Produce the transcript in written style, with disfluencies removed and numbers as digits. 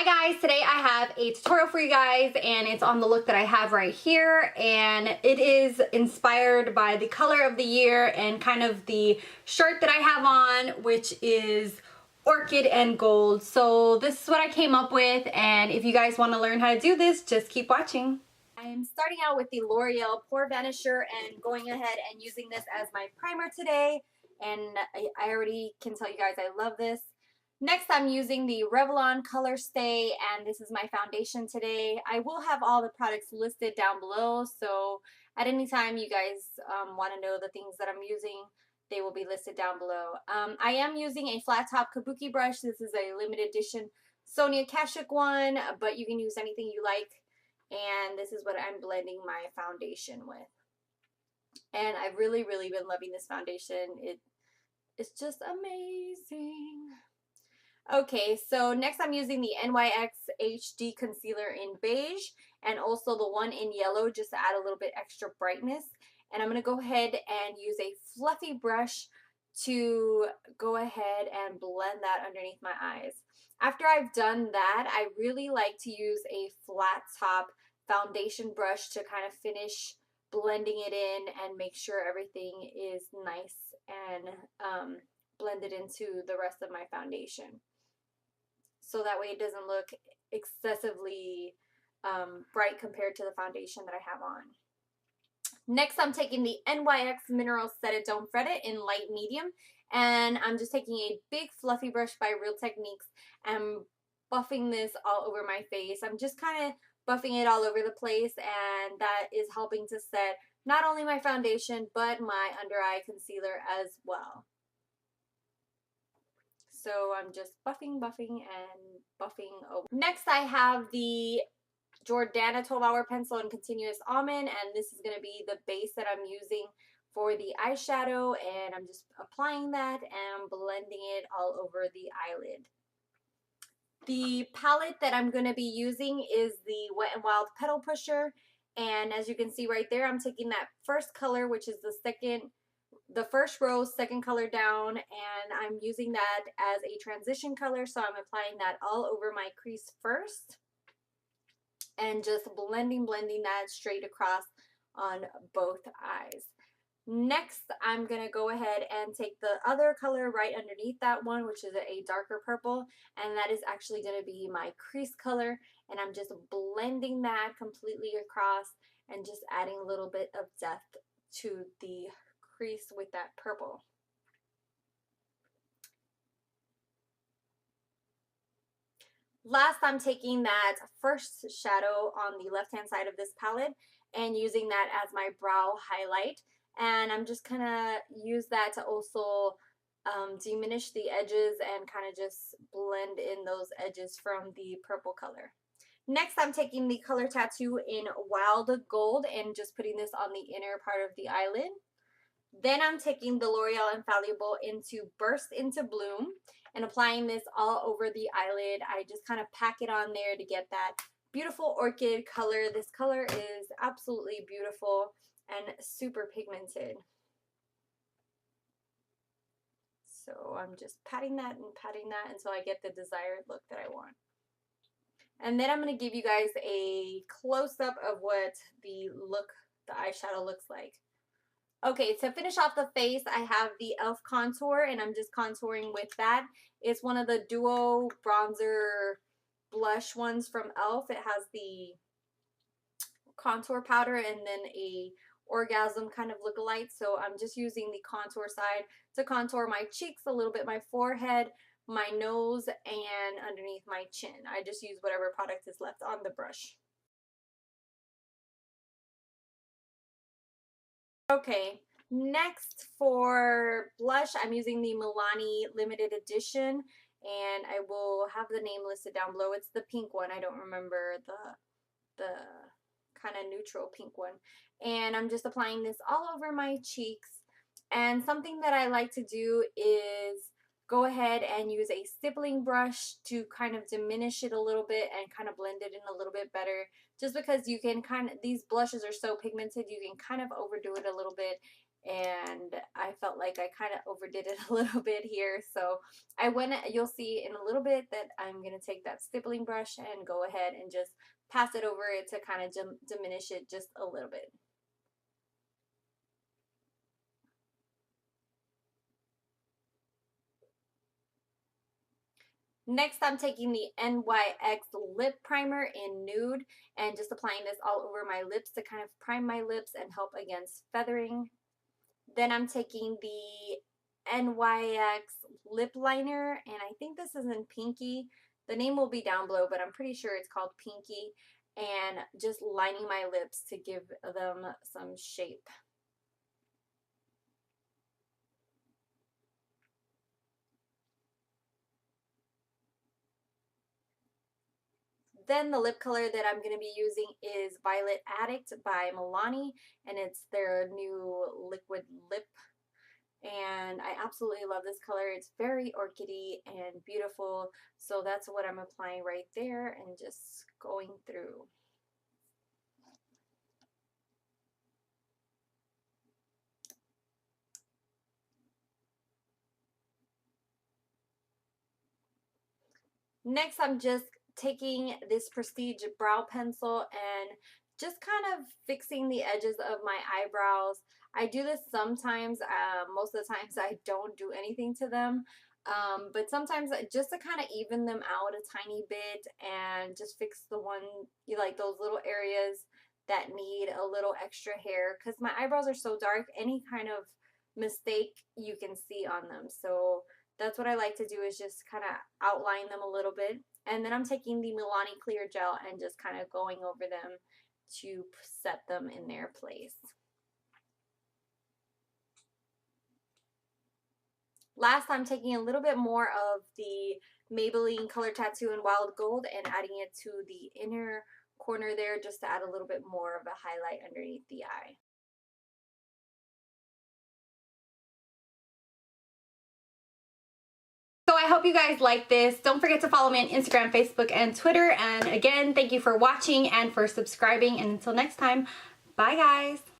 Hi guys, today I have a tutorial for you guys and it's on the look that I have right here, and it is inspired by the color of the year and kind of the shirt that I have on, which is Orchid and Gold. So this is what I came up with, and if you guys want to learn how to do this, just keep watching. I'm starting out with the L'Oreal Pore Vanisher and going ahead and using this as my primer today, and I already can tell you guys I love this. Next, I'm using the Revlon Colorstay, and this is my foundation today. I will have all the products listed down below, so at any time you guys want to know the things that I'm using, they will be listed down below. I am using a flat top kabuki brush. This is a limited edition Sonia Kashuk one, but you can use anything you like. And this is what I'm blending my foundation with. And I've really been loving this foundation. It's just amazing. Okay, so next I'm using the NYX HD Concealer in beige and also the one in yellow just to add a little bit extra brightness. And I'm going to go ahead and use a fluffy brush to go ahead and blend that underneath my eyes. After I've done that, I really like to use a flat top foundation brush to kind of finish blending it in and make sure everything is nice and blended into the rest of my foundation. So that way it doesn't look excessively bright compared to the foundation that I have on. Next, I'm taking the NYX Mineral Set It Don't Fret It in light medium, and I'm just taking a big fluffy brush by Real Techniques and buffing this all over my face. I'm just kind of buffing it all over the place, and that is helping to set not only my foundation but my under eye concealer as well. So I'm just buffing and buffing over. Next, I have the Jordana 12-Hour Pencil in Continuous Almond, and this is going to be the base that I'm using for the eyeshadow, and I'm just applying that and blending it all over the eyelid. The palette that I'm going to be using is the Wet n Wild Petal Pusher, and as you can see right there, I'm taking that first color, which is the first row, second color down, and I'm using that as a transition color, so I'm applying that all over my crease first and just blending that straight across on both eyes. Next, I'm going to go ahead and take the other color right underneath that one, which is a darker purple, and that is actually going to be my crease color, and I'm just blending that completely across and just adding a little bit of depth to the crease with that purple. Last, I'm taking that first shadow on the left hand side of this palette and using that as my brow highlight, and I'm just kind of use that to also diminish the edges and kind of just blend in those edges from the purple color. Next, I'm taking the Color Tattoo in Wild Gold and just putting this on the inner part of the eyelid. Then I'm taking the L'Oreal Infallible into Burst Into Bloom and applying this all over the eyelid. I just kind of pack it on there to get that beautiful orchid color. This color is absolutely beautiful and super pigmented. So I'm just patting that until I get the desired look that I want. And then I'm going to give you guys a close-up of what the eyeshadow looks like. Okay, to finish off the face, I have the e.l.f. contour, and I'm just contouring with that. It's one of the duo bronzer blush ones from e.l.f. It has the contour powder and then a orgasm kind of look-alike. So I'm just using the contour side to contour my cheeks, a little bit my forehead, my nose, and underneath my chin. I just use whatever product is left on the brush. Okay, next for blush, I'm using the Milani limited edition, and I will have the name listed down below. It's the pink one. I don't remember the kind of neutral pink one. And I'm just applying this all over my cheeks. And something that I like to do is go ahead and use a stippling brush to kind of diminish it a little bit and kind of blend it in a little bit better, just because you can these blushes are so pigmented, you can kind of overdo it a little bit and I felt like I kind of overdid it a little bit here. So you'll see in a little bit that I'm going to take that stippling brush and go ahead and just pass it over it to kind of diminish it just a little bit. Next, I'm taking the NYX Lip Primer in Nude and just applying this all over my lips to kind of prime my lips and help against feathering. Then I'm taking the NYX Lipliner, and I think this is in Pinky. The name will be down below, but I'm pretty sure it's called Pinky. And just lining my lips to give them some shape. Then the lip color that I'm going to be using is Violet Addict by Milani, and it's their new liquid lip. And I absolutely love this color. It's very orchidy and beautiful. So that's what I'm applying right there and just going through. Next, I'm just taking this Prestige brow pencil and just kind of fixing the edges of my eyebrows. I do this sometimes. Most of the times I don't do anything to them. But sometimes just to kind of even them out a tiny bit and just fix the one, like those little areas that need a little extra hair. Because my eyebrows are so dark, any kind of mistake you can see on them. So that's what I like to do, is just kind of outline them a little bit. And then I'm taking the Milani clear gel and just kind of going over them to set them in their place. Last, I'm taking a little bit more of the Maybelline Color Tattoo in Wild Gold and adding it to the inner corner there, just to add a little bit more of a highlight underneath the eye. So I hope you guys like this. Don't forget to follow me on Instagram, Facebook, and Twitter. And again, thank you for watching and for subscribing. And until next time, bye guys.